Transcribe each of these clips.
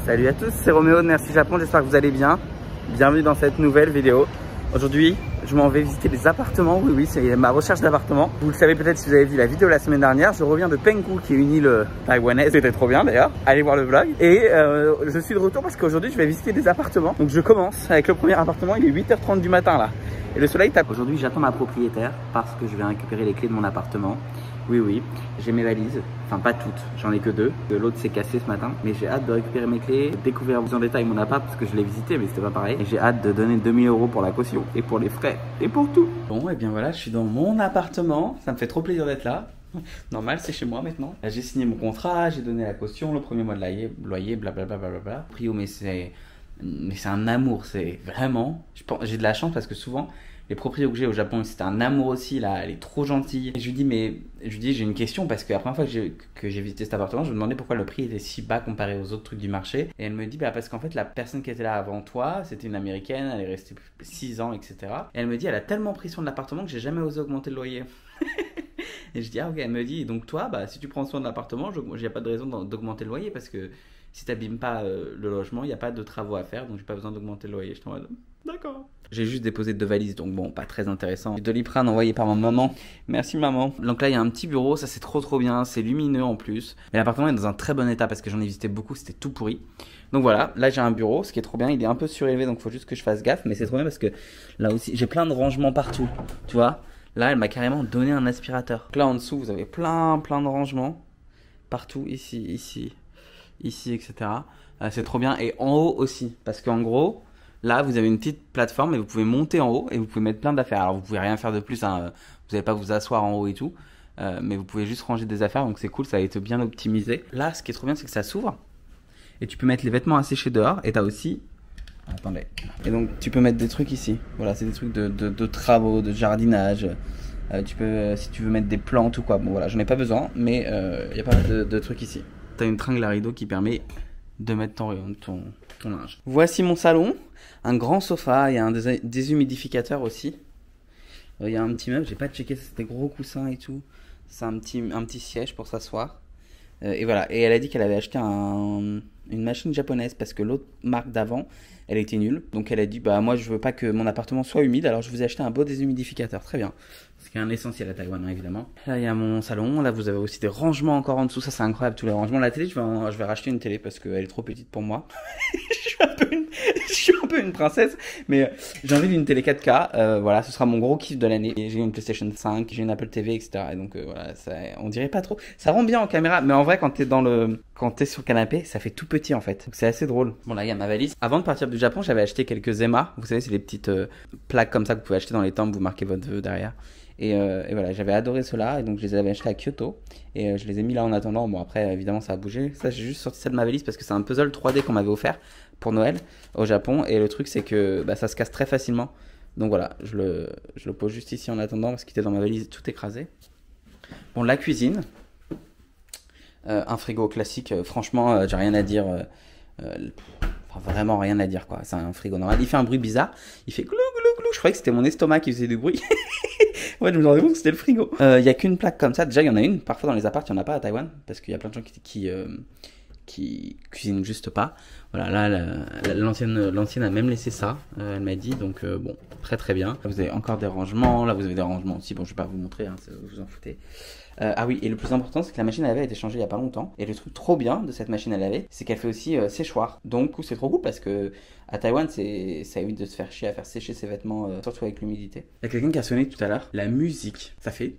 Salut à tous, c'est Roméo de Merci Japon, j'espère que vous allez bien. Bienvenue dans cette nouvelle vidéo. Aujourd'hui, je m'en vais visiter des appartements. Oui, c'est ma recherche d'appartements. Vous le savez peut-être si vous avez vu la vidéo la semaine dernière. Je reviens de Penghu, qui est une île taïwanaise. C'était trop bien d'ailleurs. Allez voir le vlog. Et je suis de retour parce qu'aujourd'hui, je vais visiter des appartements. Donc je commence avec le premier appartement. Il est 8h30 du matin là. Et le soleil tape. Aujourd'hui, j'attends ma propriétaire parce que je vais récupérer les clés de mon appartement. Oui, j'ai mes valises, enfin pas toutes, j'en ai que 2. L'autre s'est cassé ce matin, mais j'ai hâte de récupérer mes clés, découvrir plus en détail mon appart parce que je l'ai visité mais c'était pas pareil. Et j'ai hâte de donner 2000 € pour la caution et pour les frais et pour tout. Bon, et bien voilà, je suis dans mon appartement, ça me fait trop plaisir d'être là. Normal, c'est chez moi maintenant. J'ai signé mon contrat, j'ai donné la caution, le premier mois de loyer, blablabla. Prio, mais c'est un amour, c'est vraiment. J'ai de la chance parce que souvent. Les proprios que j'ai au Japon, c'était un amour aussi, là, elle est trop gentille. Et je lui dis, j'ai une question parce que la première fois que j'ai visité cet appartement, je me demandais pourquoi le prix était si bas comparé aux autres trucs du marché. Et elle me dit, bah parce qu'en fait, la personne qui était là avant toi, c'était une américaine, elle est restée 6 ans, etc. Et elle me dit, elle a tellement pris soin de l'appartement que j'ai jamais osé augmenter le loyer. Et je dis, ah ok, elle me dit, donc toi, bah si tu prends soin de l'appartement, il n'y a pas de raison d'augmenter le loyer parce que si tu n'abîmes pas le logement, il n'y a pas de travaux à faire, donc j'ai pas besoin d'augmenter le loyer. Je t'en d'accord. J'ai juste déposé 2 valises, donc bon, pas très intéressant. De Doliprane envoyé par ma maman. Merci maman. Donc là, il y a un petit bureau, ça c'est trop bien, c'est lumineux en plus. Mais l'appartement est dans un très bon état parce que j'en ai visité beaucoup, c'était tout pourri. Donc voilà, là j'ai un bureau, ce qui est trop bien, il est un peu surélevé, donc il faut juste que je fasse gaffe. Mais c'est trop bien parce que là aussi, j'ai plein de rangements partout, tu vois. Là, elle m'a carrément donné un aspirateur. Donc là en dessous, vous avez plein de rangements. Partout, ici, etc. C'est trop bien. Et en haut aussi, parce qu'en gros... Là, vous avez une petite plateforme et vous pouvez monter en haut et vous pouvez mettre plein d'affaires. Alors, vous pouvez rien faire de plus, hein. Vous n'allez pas vous asseoir en haut et tout. Mais vous pouvez juste ranger des affaires, donc c'est cool, ça a été bien optimisé. Là, ce qui est trop bien, c'est que ça s'ouvre. Et tu peux mettre les vêtements à sécher dehors. Et tu as aussi... Attendez. Et donc, tu peux mettre des trucs ici. Voilà, c'est des trucs de travaux, de jardinage. Tu peux, si tu veux mettre des plantes ou quoi. Bon, voilà, j'en ai pas besoin, mais il y a pas mal de trucs ici. Tu as une tringle à rideau qui permet de mettre ton linge. Voici mon salon. Un grand sofa, il y a un déshumidificateur aussi. Il y a un petit meuble, j'ai pas checké, c'était gros coussins et tout. C'est un petit siège pour s'asseoir. Et voilà, et elle a dit qu'elle avait acheté une machine japonaise parce que l'autre marque d'avant, elle était nulle. Donc elle a dit, bah moi je veux pas que mon appartement soit humide, alors je vous ai acheté un beau déshumidificateur. Très bien. Ce qui est un essentiel à Taïwan, hein, évidemment. Là il y a mon salon, là vous avez aussi des rangements encore en dessous, ça c'est incroyable, tous les rangements. La télé, je vais racheter une télé parce qu'elle est trop petite pour moi. Je suis un peu une princesse, mais j'ai envie d'une télé 4K. Voilà, ce sera mon gros kiff de l'année. J'ai une PlayStation 5, j'ai une Apple TV, etc. Et donc voilà, on dirait pas trop. Ça rend bien en caméra, mais en vrai, quand t'es sur le canapé, ça fait tout petit en fait. Donc c'est assez drôle. Bon là, il y a ma valise. Avant de partir du Japon, j'avais acheté quelques Ema. Vous savez, c'est les petites plaques comme ça que vous pouvez acheter dans les temples. Vous marquez votre vœu derrière. Et voilà, j'avais adoré cela et donc je les avais achetés à Kyoto et je les ai mis là en attendant. Bon après évidemment ça a bougé. Ça j'ai juste sorti ça de ma valise parce que c'est un puzzle 3D qu'on m'avait offert pour Noël au Japon et le truc c'est que ça se casse très facilement. Donc voilà, je le pose juste ici en attendant parce qu'il était dans ma valise tout écrasé. Bon, la cuisine, un frigo classique, franchement j'ai rien à dire. Enfin, vraiment rien à dire quoi, c'est un frigo normal. Il fait un bruit bizarre, il fait glou glou glou. Je croyais que c'était mon estomac qui faisait du bruit. Ouais, je me rendais compte que c'était le frigo. Il y a qu'une plaque comme ça. Déjà, il y en a une. Parfois, dans les apparts, il n'y en a pas à Taïwan. Parce qu'il y a plein de gens qui cuisinent juste pas. Voilà, là, l'ancienne a même laissé ça. Elle m'a dit. Donc, bon, très bien. Là, vous avez encore des rangements. Là, vous avez des rangements aussi. Bon, je vais pas vous montrer. Hein, vous en foutez. Ah oui, et le plus important, c'est que la machine à laver a été changée il y a pas longtemps. Et le truc trop bien de cette machine à laver, c'est qu'elle fait aussi séchoir. Donc, c'est trop cool parce que à Taïwan, ça évite de se faire chier à faire sécher ses vêtements, surtout avec l'humidité. Il y a quelqu'un qui a sonné tout à l'heure. La musique, ça fait...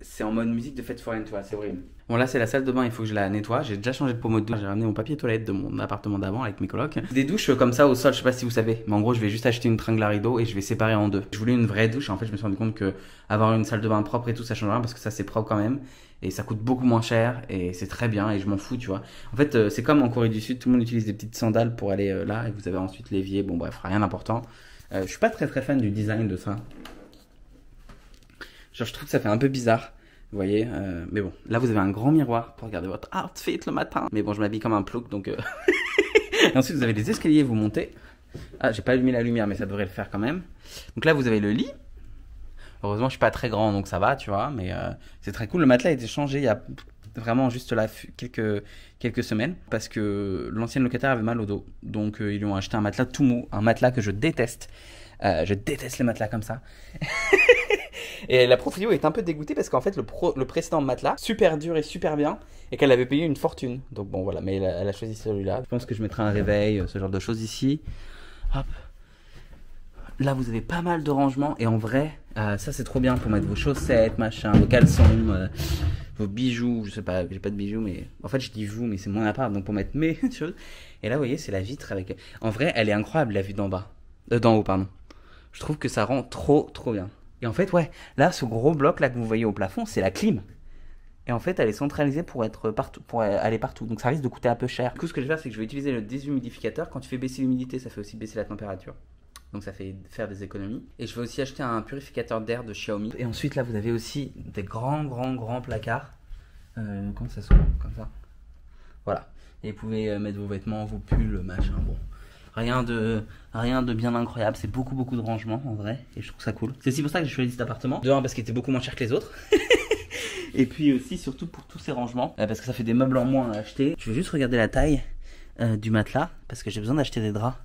C'est en mode musique de fête foraine, tu vois, c'est horrible. Bon, là, c'est la salle de bain, il faut que je la nettoie. J'ai déjà changé de pommeau de douche. J'ai ramené mon papier toilette de mon appartement d'avant avec mes colocs. Des douches comme ça au sol, je sais pas si vous savez. Mais en gros, je vais juste acheter une tringle à rideau et je vais séparer en 2. Je voulais une vraie douche. En fait, je me suis rendu compte que avoir une salle de bain propre et tout, ça change rien parce que ça, c'est propre quand même. Et ça coûte beaucoup moins cher et c'est très bien et je m'en fous, tu vois. En fait, c'est comme en Corée du Sud, tout le monde utilise des petites sandales pour aller là et vous avez ensuite l'évier. Bon, bref, rien d'important. Je suis pas très fan du design de ça. Genre, je trouve que ça fait un peu bizarre. Vous voyez, mais bon, là vous avez un grand miroir pour regarder votre outfit le matin. Mais bon, je m'habille comme un plouc, donc... Et ensuite, vous avez des escaliers, vous montez. Ah, j'ai pas allumé la lumière, mais ça devrait le faire quand même. Donc là, vous avez le lit. Heureusement, je suis pas très grand, donc ça va, tu vois. Mais c'est très cool. Le matelas a été changé il y a vraiment juste là quelques semaines parce que l'ancienne locataire avait mal au dos. Donc ils lui ont acheté un matelas tout mou, un matelas que je déteste. Je déteste les matelas comme ça. Et la proprio est un peu dégoûtée parce qu'en fait le précédent matelas, super dur et super bien, et qu'elle avait payé une fortune. Donc bon voilà, mais elle a choisi celui-là. Je pense que je mettrai un réveil, ce genre de choses ici. Hop. Là vous avez pas mal de rangements et en vrai, ça c'est trop bien pour mettre vos chaussettes, machin, vos caleçons, vos bijoux. Je sais pas, j'ai pas de bijoux, mais en fait je dis vous, mais c'est mon appart, donc pour mettre mes choses. Et là vous voyez, c'est la vitre avec. En vrai, elle est incroyable la vue d'en bas, d'en haut pardon. Je trouve que ça rend trop bien. Et en fait, ouais, là, ce gros bloc là que vous voyez au plafond, c'est la clim. Et en fait, elle est centralisée pour être partout, pour aller partout. Donc ça risque de coûter un peu cher. Du coup, ce que je vais faire, c'est que je vais utiliser le déshumidificateur. Quand tu fais baisser l'humidité, ça fait aussi baisser la température. Donc ça fait faire des économies. Et je vais aussi acheter un purificateur d'air de Xiaomi. Et ensuite, là, vous avez aussi des grands placards. Comment ça s'ouvre? Comme ça. Voilà. Et vous pouvez mettre vos vêtements, vos pulls, machin. Bon. Rien de bien incroyable, c'est beaucoup de rangements en vrai, et je trouve ça cool. C'est aussi pour ça que j'ai choisi cet appartement. De un, parce qu'il était beaucoup moins cher que les autres. Et puis aussi, surtout pour tous ces rangements, parce que ça fait des meubles en moins à acheter. Je vais juste regarder la taille du matelas, parce que j'ai besoin d'acheter des draps.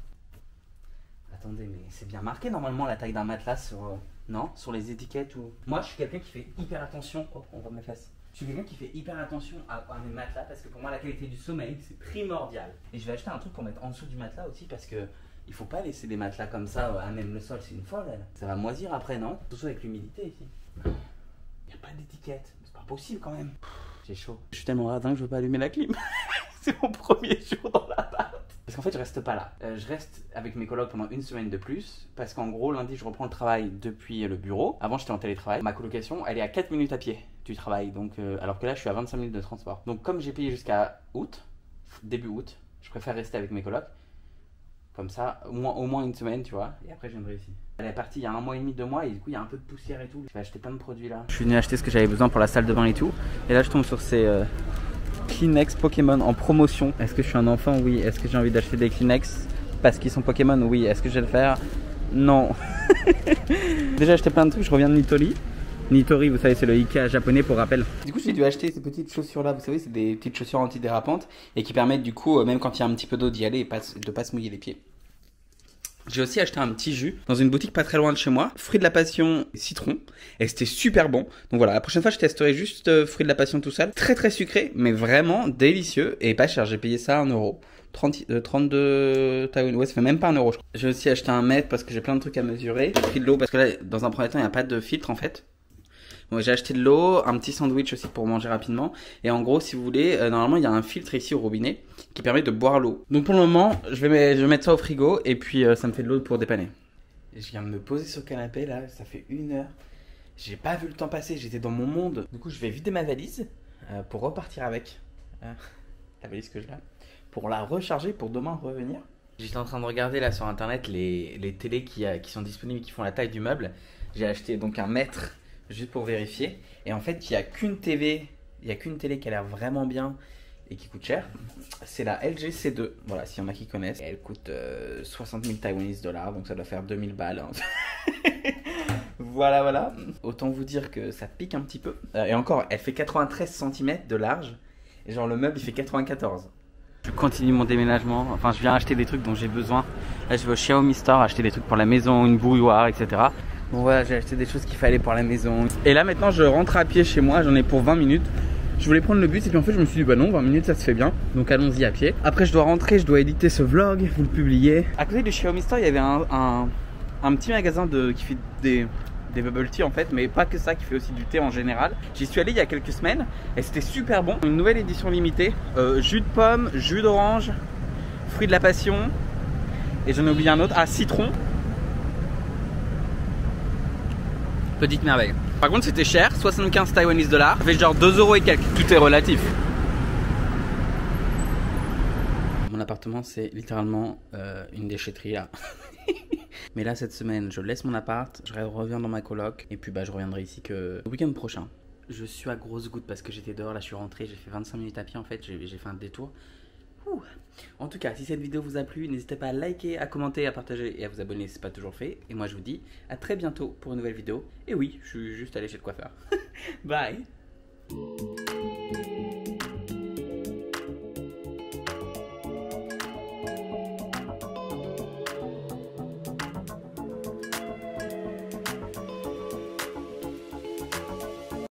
Attendez, mais c'est bien marqué normalement la taille d'un matelas sur, non, sur les étiquettes ou... Moi, je suis quelqu'un qui fait hyper attention. Oh, on voit mes fesses. Je suis quelqu'un qui fait hyper attention à mes matelas parce que pour moi la qualité du sommeil c'est primordial. Et je vais acheter un truc pour mettre en dessous du matelas aussi parce que il faut pas laisser des matelas comme ça à même le sol, c'est une folle elle. Ça va moisir après, non? Surtout avec l'humidité ici. Il n'y a pas d'étiquette, c'est pas possible quand même. J'ai chaud. Je suis tellement radin que je veux pas allumer la clim. C'est mon premier jour dans l'appart. Parce qu'en fait je reste pas là. Je reste avec mes colocs pendant une semaine de plus. Parce qu'en gros lundi je reprends le travail depuis le bureau. Avant j'étais en télétravail. Ma colocation elle est à 4 minutes à pied du travail. Donc, alors que là je suis à 25 minutes de transport. Donc comme j'ai payé jusqu'à août, début août, je préfère rester avec mes colocs. Comme ça, au moins une semaine tu vois. Et après je viendrai ici. Elle est partie il y a 1 mois et demi, 2 mois. Et du coup il y a un peu de poussière et tout. Je vais acheter plein de produits là. Je suis venu acheter ce que j'avais besoin pour la salle de bain et tout. Et là je tombe sur ces... Kleenex Pokémon en promotion. Est-ce que je suis un enfant? Oui. Est-ce que j'ai envie d'acheter des Kleenex parce qu'ils sont Pokémon? Oui. Est-ce que je vais le faire? Non. Déjà acheté plein de trucs, je reviens de Nitori. Nitori, vous savez, c'est le Ikea japonais pour rappel. Du coup, j'ai dû acheter ces petites chaussures là, vous savez, c'est des petites chaussures antidérapantes et qui permettent du coup, même quand il y a un petit peu d'eau, d'y aller et de pas se mouiller les pieds. J'ai aussi acheté un petit jus dans une boutique pas très loin de chez moi, fruits de la passion citron, et c'était super bon. Donc voilà, la prochaine fois je testerai juste fruits de la passion tout seul. Très sucré, mais vraiment délicieux et pas cher. J'ai payé ça 1 euro. 32 Taïwan, ouais ça fait même pas 1 euro je crois. J'ai aussi acheté un mètre parce que j'ai plein de trucs à mesurer. J'ai pris de l'eau parce que là dans un premier temps il n'y a pas de filtre en fait. Bon, j'ai acheté de l'eau, un petit sandwich aussi pour manger rapidement. Et en gros, si vous voulez, normalement, il y a un filtre ici au robinet qui permet de boire l'eau. Donc pour le moment, je vais mettre ça au frigo et puis ça me fait de l'eau pour dépanner. Et je viens de me poser sur le canapé là, ça fait 1 heure. J'ai pas vu le temps passer, j'étais dans mon monde. Du coup, je vais vider ma valise pour repartir avec. La valise que j'ai là. Pour la recharger pour demain revenir. J'étais en train de regarder là sur internet les télés qui sont disponibles, qui font la taille du meuble. J'ai acheté donc un mètre. Juste pour vérifier. Et en fait, il n'y a qu'une télé qui a l'air vraiment bien et qui coûte cher. C'est la LG C2. Voilà, s'il y en a qui connaissent. Et elle coûte 60 000 Taiwanese dollars. Donc ça doit faire 2000 balles. Hein. Voilà. Autant vous dire que ça pique un petit peu. Et encore, elle fait 93 cm de large. Et genre le meuble, il fait 94. Je continue mon déménagement. Enfin, je viens acheter des trucs dont j'ai besoin. Là, je vais au Xiaomi Store acheter des trucs pour la maison, une bouilloire, etc. Bon voilà, j'ai acheté des choses qu'il fallait pour la maison. Et là maintenant je rentre à pied chez moi, j'en ai pour 20 minutes. Je voulais prendre le bus et puis en fait je me suis dit bah non, 20 minutes ça se fait bien. Donc allons-y à pied. Après je dois rentrer, je dois éditer ce vlog, vous le publiez. À côté du Xiaomi Store il y avait un petit magasin qui fait des bubble tea en fait, mais pas que ça, qui fait aussi du thé en général. J'y suis allé il y a quelques semaines et c'était super bon. Une nouvelle édition limitée, jus de pomme, jus d'orange, fruits de la passion et j'en ai oublié un autre, citron. Petite merveille. Par contre c'était cher, 75 Taiwanese dollars. Ça fait genre 2 euros et quelques. Tout est relatif. Mon appartement c'est littéralement une déchetterie là. Mais là cette semaine je laisse mon appart, je reviens dans ma coloc et puis je reviendrai ici que le week-end prochain. Je suis à grosses gouttes parce que j'étais dehors, là je suis rentré, j'ai fait 25 minutes à pied en fait, j'ai fait un détour. Ouh. En tout cas, si cette vidéo vous a plu, n'hésitez pas à liker, à commenter, à partager et à vous abonner si ce n'est pas toujours fait. Et moi je vous dis à très bientôt pour une nouvelle vidéo. Et oui, je suis juste allé chez le coiffeur. Bye.